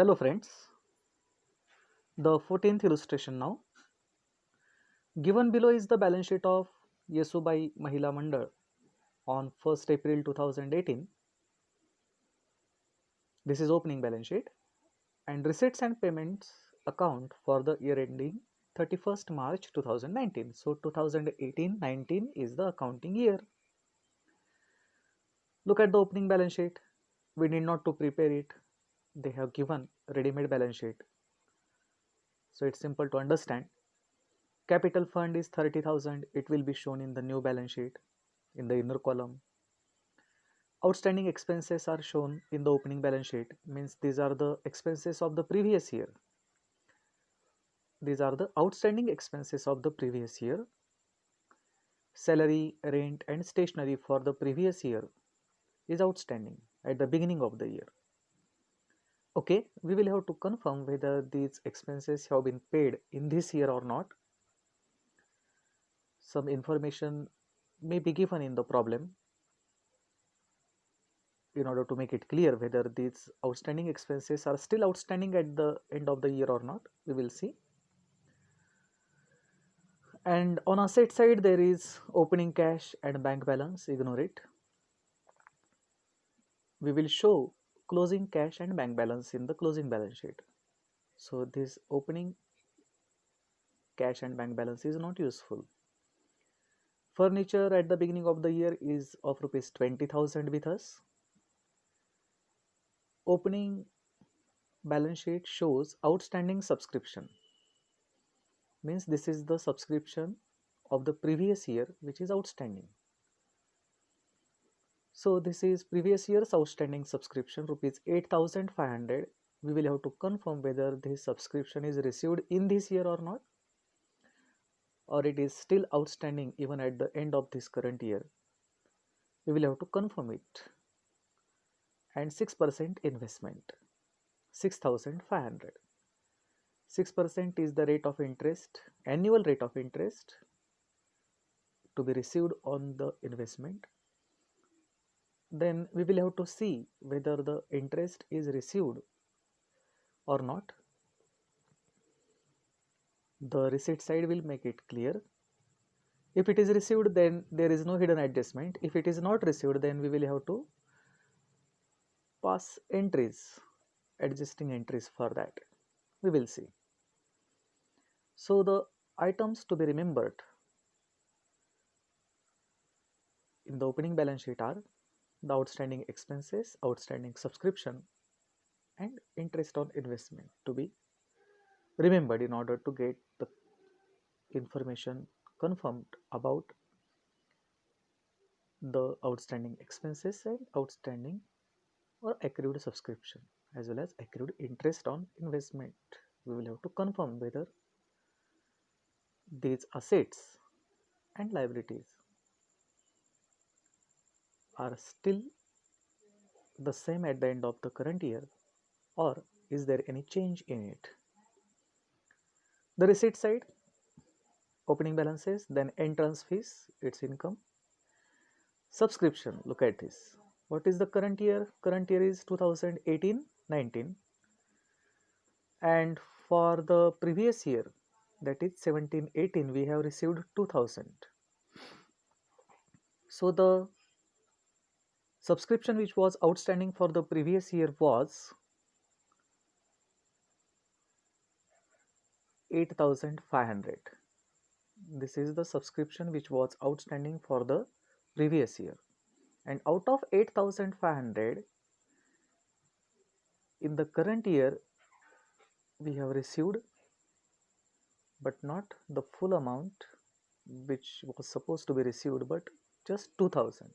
Hello friends, the 14th illustration now. Given below is the balance sheet of Yesubai Mahila Mandal on 1st April 2018. This is opening balance sheet and receipts and payments account for the year ending 31st March 2019. So 2018-19 is the accounting year. Look at the opening balance sheet. We need not to prepare it. They have given ready-made balance sheet. So it's simple to understand. Capital fund is 30,000. It will be shown in the new balance sheet in the inner column. Outstanding expenses are shown in the opening balance sheet, means these are the expenses of the previous year. These are the outstanding expenses of the previous year. Salary, rent and stationery for the previous year is outstanding at the beginning of the year. Okay, we will have to confirm whether these expenses have been paid in this year or not. Some information may be given in the problem in order to make it clear whether these outstanding expenses are still outstanding at the end of the year or not. We will see. And on asset side there is opening cash and bank balance. Ignore it. We will show closing cash and bank balance in the closing balance sheet. So this opening cash and bank balance is not useful. Furniture at the beginning of the year is of rupees 20,000 with us. Opening balance sheet shows outstanding subscription, means this is the subscription of the previous year which is outstanding. So this is previous year's outstanding subscription rupees 8,500. We will have to confirm whether this subscription is received in this year or not, or it is still outstanding even at the end of this current year. We will have to confirm it. And 6% investment, 6,500. 6% is the rate of interest, annual rate of interest to be received on the investment. Then we will have to see whether the interest is received or not. The receipt side will make it clear. If it is received, then there is no hidden adjustment. If it is not received, then we will have to pass entries, adjusting entries for that. We will see. So the items to be remembered in the opening balance sheet are the outstanding expenses, outstanding subscription and interest on investment to be remembered in order to get the information confirmed about the outstanding expenses and outstanding or accrued subscription as well as accrued interest on investment. We will have to confirm whether these assets and liabilities are still the same at the end of the current year or is there any change in it. The receipt side, opening balances, then entrance fees, its income. Subscription, look at this. What is the current year? Current year is 2018-19 and for the previous year, that is 17-18, we have received 2000. So the subscription which was outstanding for the previous year was 8,500. This is the subscription which was outstanding for the previous year, and out of 8,500 in the current year we have received but not the full amount which was supposed to be received, but just 2,000.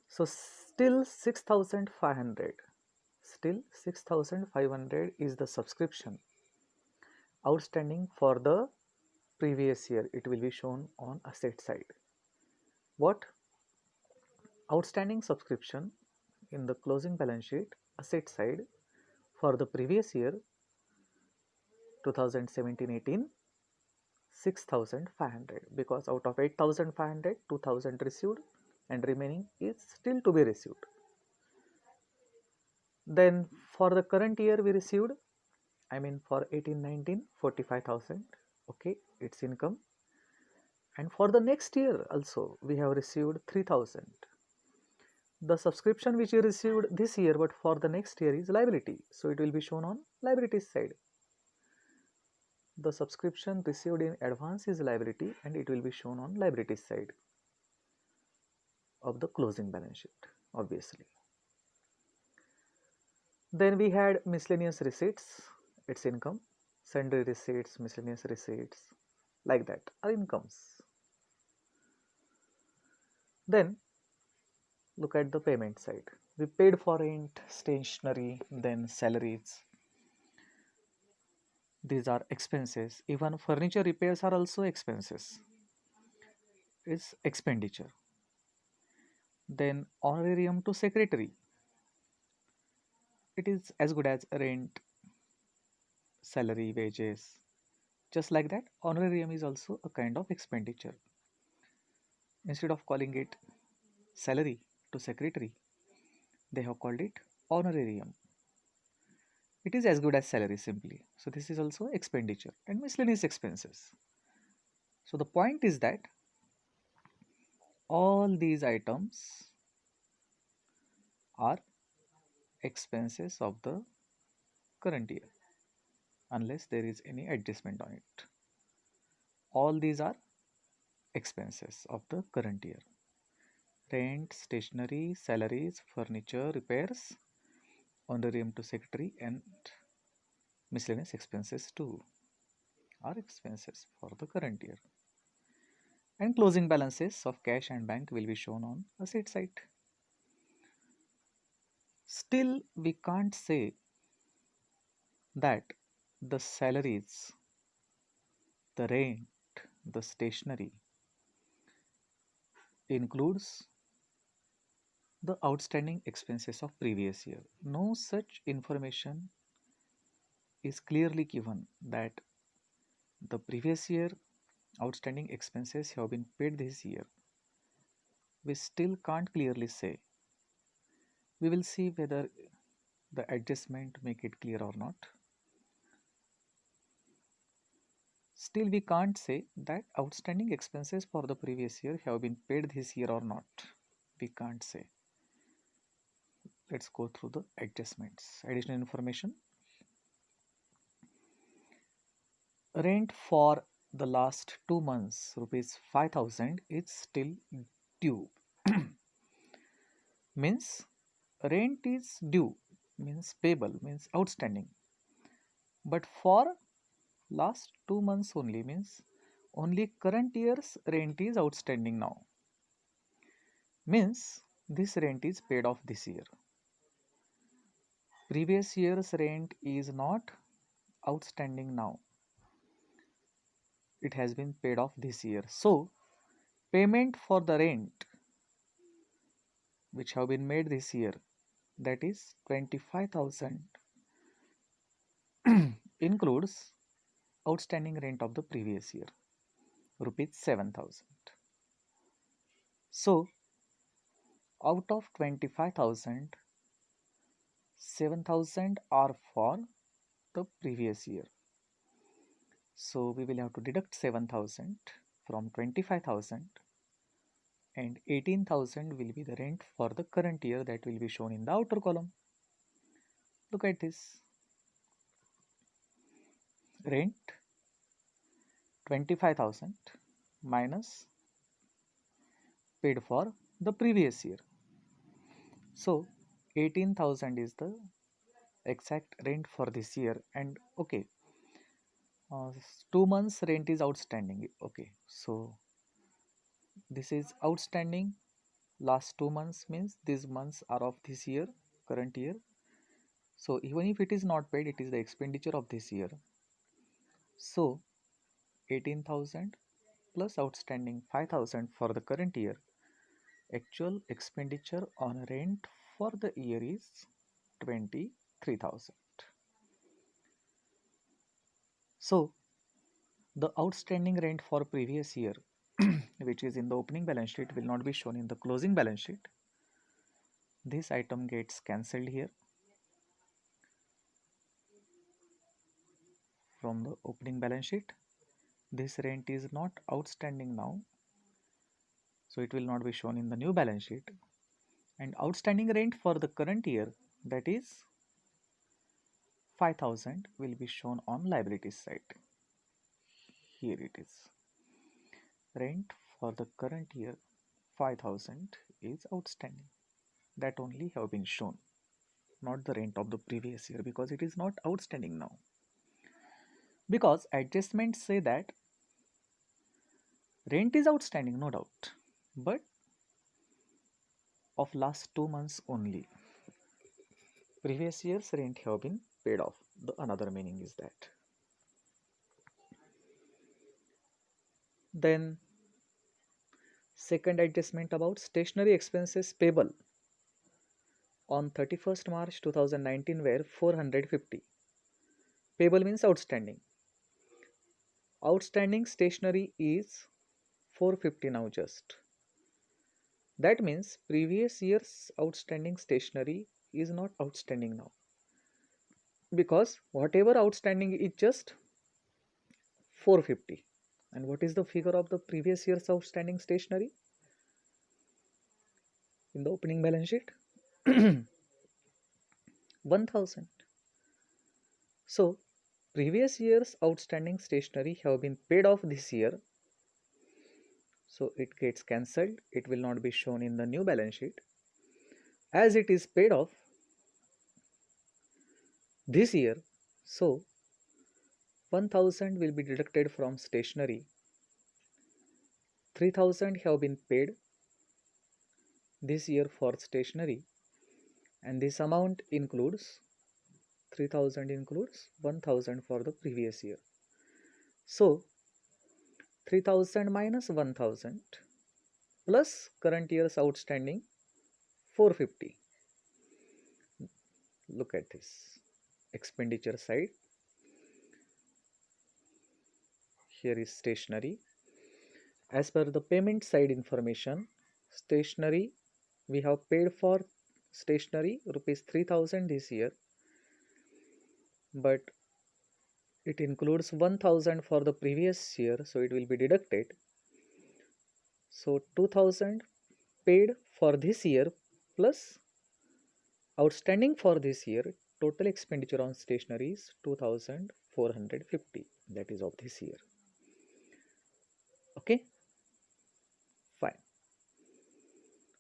So still 6,500, still 6,500 is the subscription outstanding for the previous year. It will be shown on asset side. What? Outstanding subscription in the closing balance sheet, asset side, for the previous year 2017-18, 6,500, because out of 8,500, 2,000 received and remaining is still to be received. Then for the current year we received, for 18-19, 45,000. Okay, it's income. And for the next year also we have received 3,000. The subscription which we received this year but for the next year is liability, so it will be shown on liabilities side. The subscription received in advance is liability and it will be shown on liabilities side of the closing balance sheet, obviously. Then we had miscellaneous receipts, its income, sundry receipts, miscellaneous receipts, like that are incomes. Then look at the payment side. We paid for rent, stationery, then salaries. These are expenses. Even furniture repairs are also expenses. It's expenditure. Then honorarium to secretary. It is as good as rent, salary, wages. Just like that, honorarium is also a kind of expenditure. Instead of calling it salary to secretary, they have called it honorarium. It is as good as salary simply. So this is also expenditure and miscellaneous expenses. So the point is that all these items are expenses of the current year unless there is any adjustment on it. All these are expenses of the current year. Rent, stationery, salaries, furniture, repairs, honorarium to secretary and miscellaneous expenses too are expenses for the current year. And closing balances of cash and bank will be shown on asset side. Still, we can't say that the salaries, the rent, the stationery includes the outstanding expenses of previous year. No such information is clearly given that the previous year outstanding expenses have been paid this year. We still can't clearly say. We will see whether the adjustment make it clear or not. Still, we can't say that outstanding expenses for the previous year have been paid this year or not. We can't say. Let's go through the adjustments. Additional information. Rent for the last 2 months, rupees 5,000, is still due. Means rent is due, means payable, means outstanding. But for last 2 months only, means only current year's rent is outstanding now. Means this rent is paid off this year. Previous year's rent is not outstanding now. It has been paid off this year. So payment for the rent which have been made this year, that is 25,000, includes outstanding rent of the previous year, rupees 7,000. So out of 25,000, 7,000 are for the previous year. So we will have to deduct 7,000 from 25,000 and 18,000 will be the rent for the current year that will be shown in the outer column. Look at this. Rent 25,000 minus paid for the previous year. So 18,000 is the exact rent for this year, and okay, 2 months rent is outstanding. Okay, so this is outstanding. Last 2 months means these months are of this year, current year. So even if it is not paid, it is the expenditure of this year. So 18,000 plus outstanding 5,000 for the current year. Actual expenditure on rent for the year is 23,000. So the outstanding rent for previous year which is in the opening balance sheet will not be shown in the closing balance sheet. This item gets cancelled here from the opening balance sheet. This rent is not outstanding now, so it will not be shown in the new balance sheet. And outstanding rent for the current year, that is 5,000, will be shown on liabilities side. Here it is. Rent for the current year 5,000 is outstanding. That only have been shown, not the rent of the previous year, because it is not outstanding now. Because adjustments say that rent is outstanding, no doubt, but of last 2 months only. Previous year's rent have been paid off. The another meaning is that. Then second adjustment about stationery expenses payable on 31st March 2019 were 450. Payable means outstanding. Outstanding stationery is 450 now just. That means previous year's outstanding stationery is not outstanding now, because whatever outstanding is just 450. And what is the figure of the previous year's outstanding stationery in the opening balance sheet? 1000. So previous year's outstanding stationery have been paid off this year, so it gets cancelled. It will not be shown in the new balance sheet. As it is paid off this year, so 1000 will be deducted from stationery. 3000 have been paid this year for stationery, and this amount includes 3000 includes 1000 for the previous year. So 3000 minus 1000 plus current year's outstanding 450. Look at this expenditure side. Here is stationery. As per the payment side information, stationery, we have paid for stationery rupees 3000 this year, but it includes 1000 for the previous year, so it will be deducted. So 2000 paid for this year plus outstanding for this year. Total expenditure on stationery is 2450, that is of this year. Okay, fine.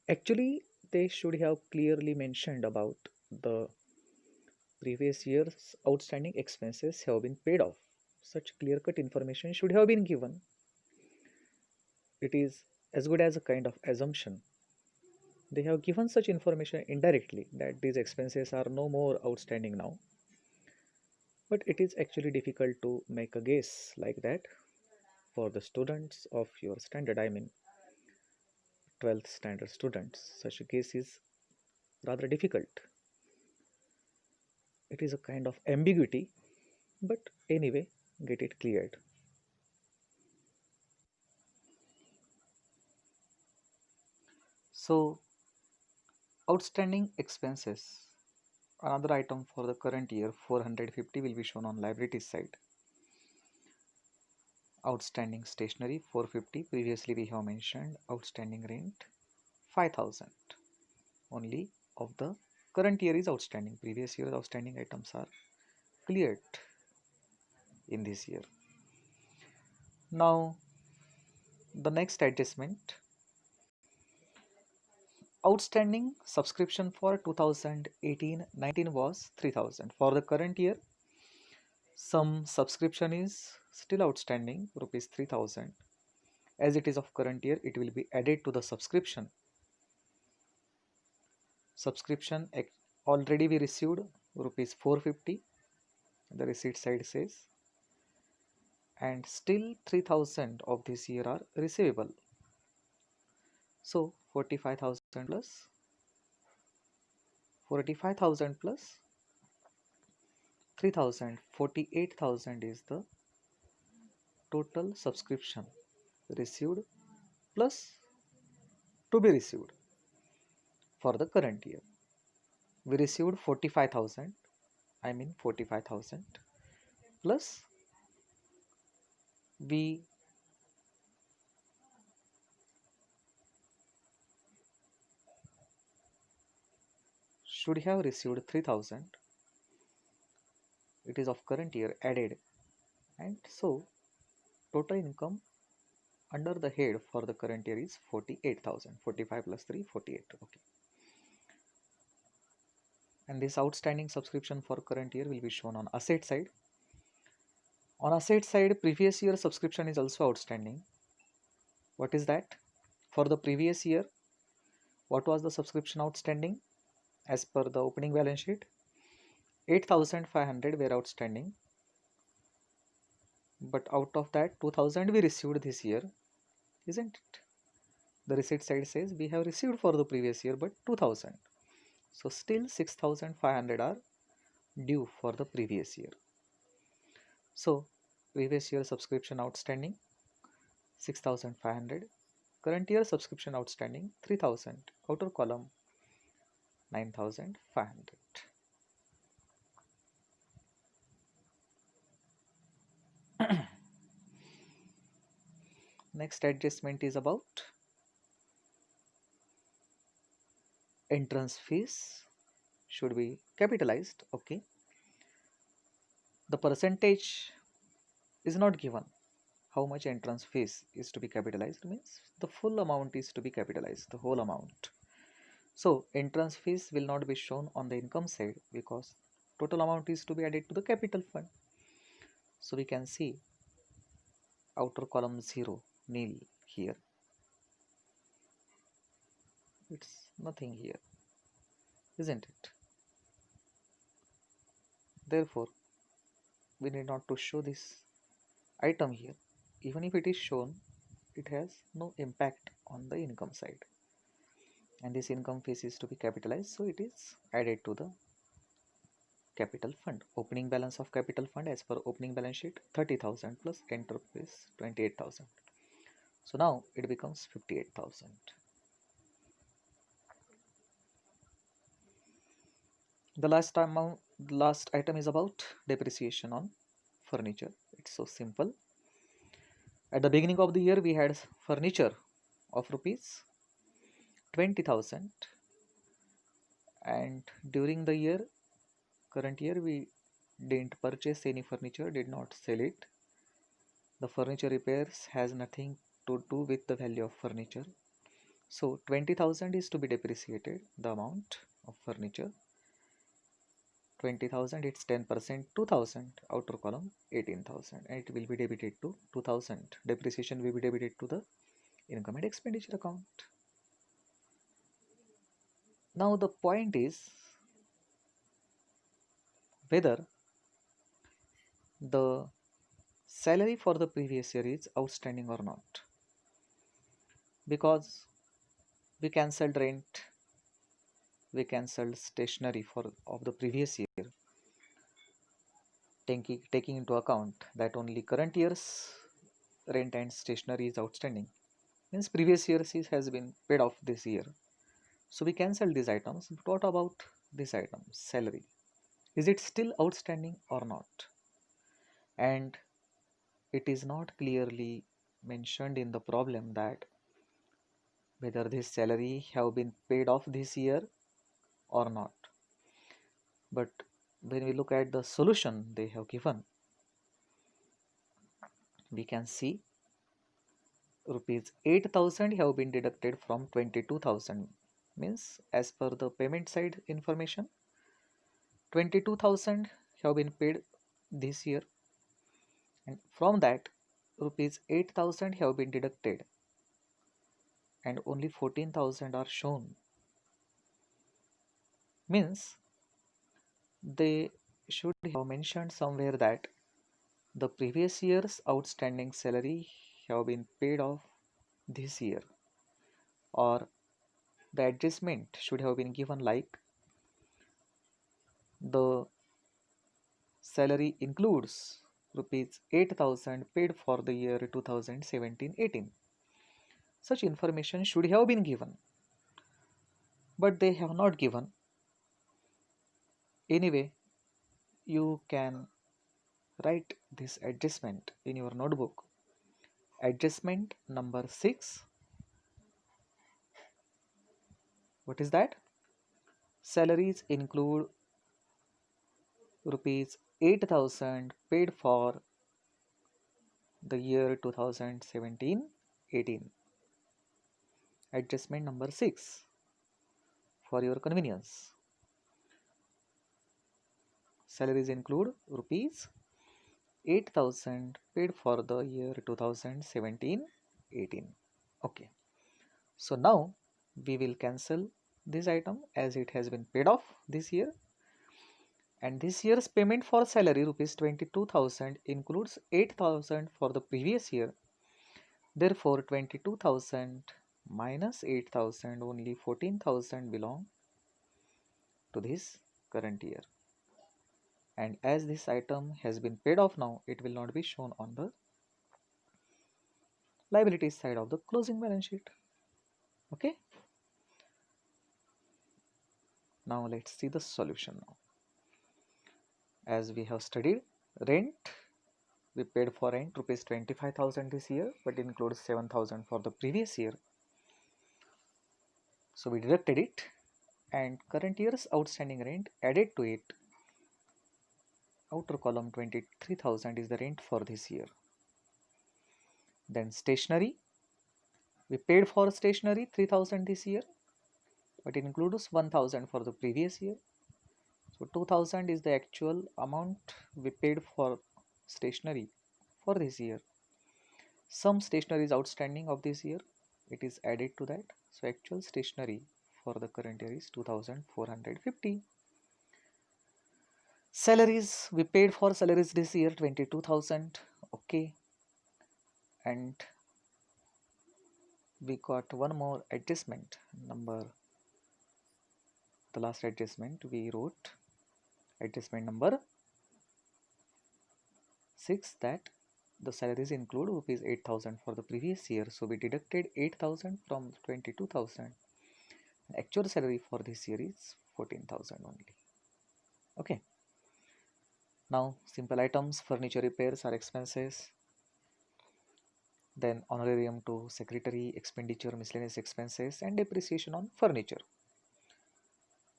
Actually they should have clearly mentioned about the previous year's outstanding expenses have been paid off. Such clear-cut information should have been given. It is as good as a kind of assumption. They have given such information indirectly that these expenses are no more outstanding now. But it is actually difficult to make a guess like that for the students of your standard, I mean 12th standard students. Such a guess is rather difficult. It is a kind of ambiguity, but anyway, get it cleared. So outstanding expenses, another item for the current year 450 will be shown on liabilities side. Outstanding stationery 450, previously we have mentioned. Outstanding rent 5000. Only of the current year is outstanding. Previous year outstanding items are cleared in this year. Now the next adjustment, outstanding subscription for 2018-19 was 3000. For the current year, some subscription is still outstanding, rupees 3000. As it is of current year, it will be added to the subscription. Subscription already we received rupees 450, the receipt side says, and still 3000 of this year are receivable. So 45,000 plus 45,000 plus 3000, 48,000 is the total subscription received plus to be received for the current year. We received 45,000, I mean 45,000 plus we should have received 3000. It is of current year added, and so total income under the head for the current year is 48,000. 45 plus 3, 48. Okay. And this outstanding subscription for current year will be shown on asset side. On asset side, previous year subscription is also outstanding. What is that? For the previous year, what was the subscription outstanding? As per the opening balance sheet, 8,500 were outstanding. But out of that, 2,000 we received this year, isn't it? The receipt side says we have received for the previous year, but 2,000. So still 6,500 are due for the previous year. So previous year subscription outstanding 6,500, current year subscription outstanding 3,000, outer column 9,500. Next adjustment is about entrance fees should be capitalized. Okay, the percentage is not given. How much entrance fees is to be capitalized means the full amount is to be capitalized, the whole amount. So entrance fees will not be shown on the income side because total amount is to be added to the capital fund. So we can see outer column 0, nil here. It's nothing here, isn't it? Therefore, we need not to show this item here. Even if it is shown, it has no impact on the income side. And this income fees is to be capitalized, so it is added to the capital fund. Opening balance of capital fund as per opening balance sheet 30,000 plus enter fees 28,000. So now it becomes 58,000. The last item is about depreciation on furniture. It's so simple. At the beginning of the year, we had furniture of rupees 20,000, and during the year, current year, we didn't purchase any furniture, did not sell it. The furniture repairs has nothing to do with the value of furniture. So 20,000 is to be depreciated, the amount of furniture. 20,000, it's 10%, 2,000, outer column 18,000, and it will be debited to 2,000. Depreciation will be debited to the income and expenditure account. Now the point is whether the salary for the previous year is outstanding or not, because we cancelled rent, we cancelled stationery of the previous year, taking into account that only current year's rent and stationery is outstanding, means previous year's has been paid off this year. So we cancel these items. But what about this item, salary? Is it still outstanding or not? And it is not clearly mentioned in the problem that whether this salary have been paid off this year or not. But when we look at the solution they have given, we can see rupees 8,000 have been deducted from 22,000, means as per the payment side information 22,000 have been paid this year, and from that rupees 8,000 have been deducted and only 14,000 are shown, means they should have mentioned somewhere that the previous year's outstanding salary have been paid off this year, or the adjustment should have been given like the salary includes rupees 8,000 paid for the year 2017-18. Such information should have been given, but they have not given. Anyway, you can write this adjustment in your notebook Adjustment number 6. What is that? Salaries include rupees 8,000 paid for the year 2017-18. Adjustment number 6 for your convenience. Salaries include rupees 8,000 paid for the year 2017-18. Okay. So now we will cancel this item as it has been paid off this year, and this year's payment for salary rupees 22,000 includes 8,000 for the previous year. Therefore 22,000 minus 8,000, only 14,000 belong to this current year, and as this item has been paid off now, it will not be shown on the liabilities side of the closing balance sheet. Okay, now let's see the solution. Now, as we have studied, rent, we paid for rent rupees 25,000 this year, but includes 7,000 for the previous year, so we deducted it, and current year's outstanding rent added to it. Outer column 23,000 is the rent for this year. Then stationery, we paid for stationery 3,000 this year, but it includes 1,000 for the previous year, so 2,000 is the actual amount we paid for stationery for this year. Some stationery is outstanding of this year, it is added to that, so actual stationery for the current year is 2,450. Salaries, we paid for salaries this year 22,000. Okay, and we got one more adjustment number. The last adjustment we wrote adjustment number 6, that the salaries include rupees 8,000 for the previous year, so we deducted 8,000 from 22,000. Actual salary for this year is 14,000 only. Okay, now simple items, furniture repairs are expenses, then honorarium to secretary, expenditure, miscellaneous expenses, and depreciation on furniture.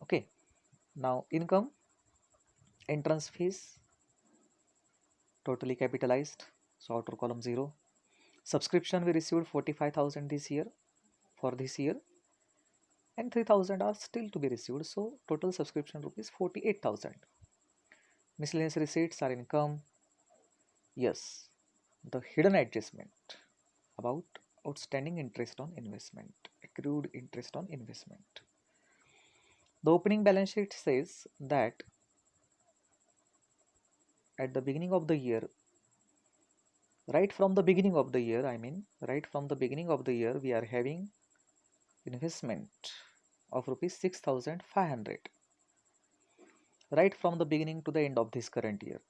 Okay, now income, entrance fees totally capitalized, so outer column 0. Subscription, we received 45,000 this year for this year, and 3,000 are still to be received, so total subscription rupees 48,000. Miscellaneous receipts are income. Yes, the hidden adjustment about outstanding interest on investment, accrued interest on investment. The opening balance sheet says that at the beginning of the year, right from the beginning of the year, we are having investment of rupees 6,500 right from the beginning to the end of this current year.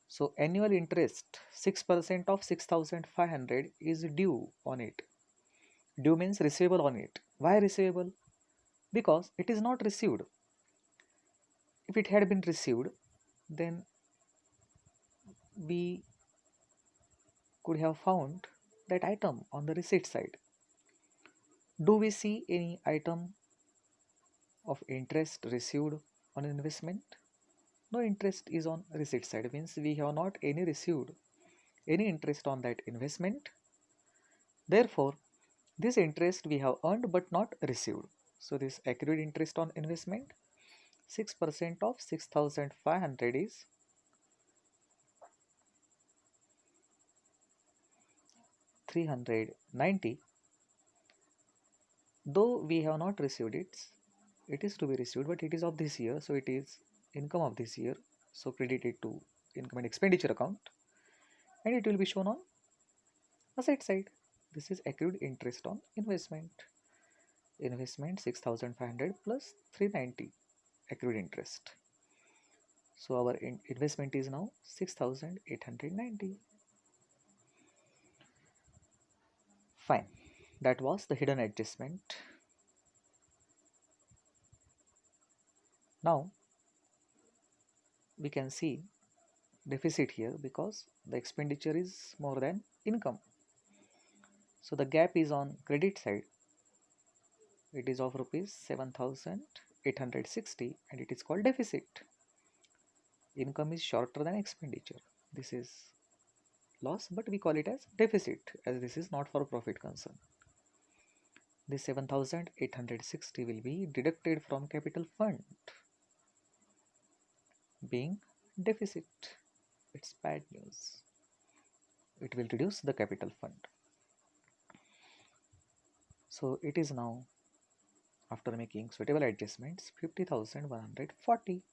So annual interest 6% of 6,500 is due on it. Due means receivable on it. Why receivable? Because it is not received. If it had been received, then we could have found that item on the receipt side. Do we see any item of interest received on investment? No interest is on receipt side, means we have not any received any interest on that investment. Therefore, this interest we have earned but not received. So this accrued interest on investment, 6% of 6,500 is 390. Though we have not received it, it is to be received, but it is of this year, so it is income of this year, so credited to income and expenditure account, and it will be shown on asset side. This is accrued interest on investment. Investment 6,500 plus 390 accrued interest. So our investment is now 6,890. Fine. That was the hidden adjustment. Now we can see deficit here because the expenditure is more than income. So the gap is on credit side. It is of rupees 7,860 and it is called deficit. Income is shorter than expenditure. This is loss, but we call it as deficit as this is not for profit concern. This 7,860 will be deducted from capital fund, being deficit. It's bad news. It will reduce the capital fund. So it is now, after making suitable adjustments, 50,140.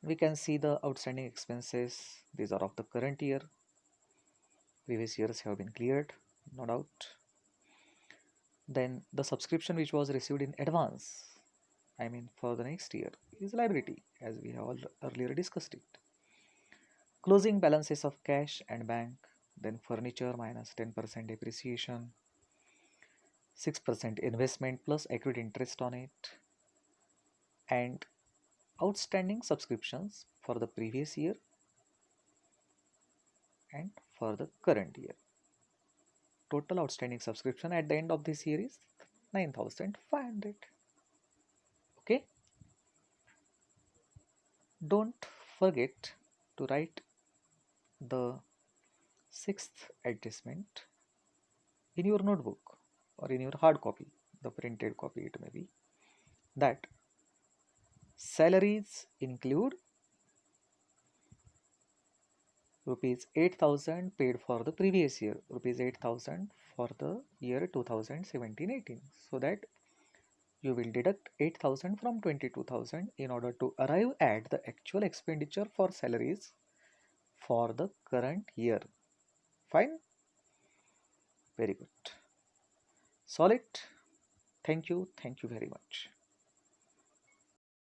We can see the outstanding expenses. These are of the current year. Previous years have been cleared, no doubt. Then the subscription which was received in advance, I mean for the next year, is liability as we have earlier discussed it. Closing balances of cash and bank, then furniture minus 10% depreciation, 6% investment plus accrued interest on it, and outstanding subscriptions for the previous year and for the current year. Total outstanding subscription at the end of this year is 9,500. Okay, don't forget to write the sixth adjustment in your notebook or in your hard copy, the printed copy it may be, that salaries include rupees 8,000 paid for the previous year, rupees 8,000 for the year 2017-18, so that you will deduct 8,000 from 22,000 in order to arrive at the actual expenditure for salaries for the current year. Fine? Very good. Solid. Thank you very much.